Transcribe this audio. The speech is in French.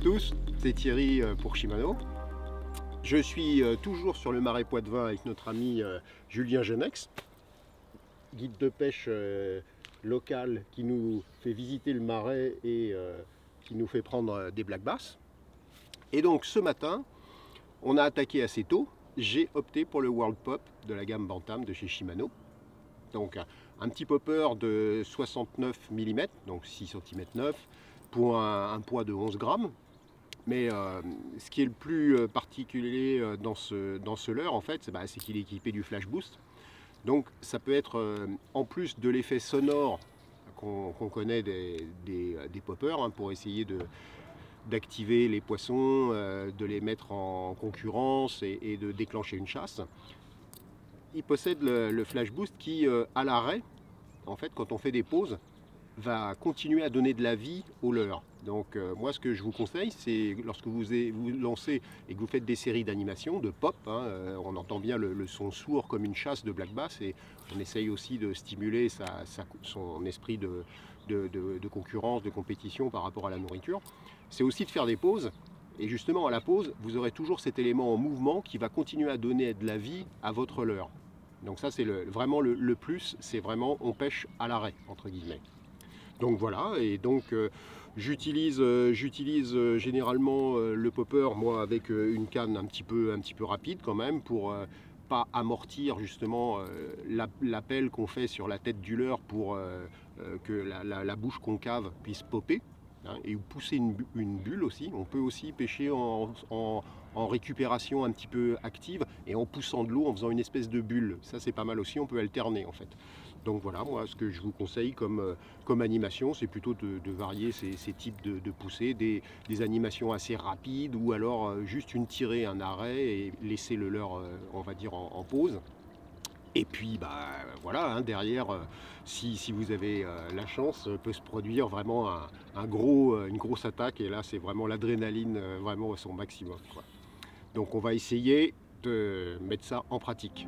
tous, c'est Thierry pour Shimano. Je suis toujours sur le marais Poitevin avec notre ami Julien Genex, guide de pêche local qui nous fait visiter le marais et qui nous fait prendre des black bass. Et donc ce matin, on a attaqué assez tôt. J'ai opté pour le World Pop de la gamme Bantam de chez Shimano. Donc un petit popper de 69 mm, donc 6 cm 9, pour un poids de 11 grammes. Mais ce qui est le plus particulier dans ce leurre, en fait, c'est qu'il est équipé du flash boost. Donc ça peut être, en plus de l'effet sonore qu'on connaît des poppers, hein, pour essayer d'activer les poissons, de les mettre en concurrence et de déclencher une chasse. Il possède le flash boost qui, à l'arrêt, en fait, quand on fait des pauses, va continuer à donner de la vie au leurre. Donc moi ce que je vous conseille, c'est lorsque vous lancez et que vous faites des séries d'animation, de pop, hein, on entend bien le son sourd comme une chasse de black bass, et on essaye aussi de stimuler son esprit de concurrence, de compétition par rapport à la nourriture. C'est aussi de faire des pauses, et justement à la pause, vous aurez toujours cet élément en mouvement qui va continuer à donner de la vie à votre leurre. Donc ça c'est vraiment le plus, c'est vraiment on pêche à l'arrêt, entre guillemets. Donc voilà, et donc j'utilise généralement le popper, moi, avec une canne un petit peu rapide quand même, pour pas amortir justement l'appel qu'on fait sur la tête du leurre pour que la bouche concave puisse popper, hein, et pousser une bulle aussi. On peut aussi pêcher en récupération un petit peu active et en poussant de l'eau, en faisant une espèce de bulle. Ça c'est pas mal aussi, on peut alterner en fait. Donc voilà, moi ce que je vous conseille comme animation, c'est plutôt de varier ces types de poussées, des animations assez rapides, ou alors juste une tirée, un arrêt, et laisser le leurre, on va dire, en pause. Et puis voilà, hein, derrière, si vous avez la chance, peut se produire vraiment une grosse attaque, et là c'est vraiment l'adrénaline vraiment à son maximum, quoi. Donc on va essayer de mettre ça en pratique.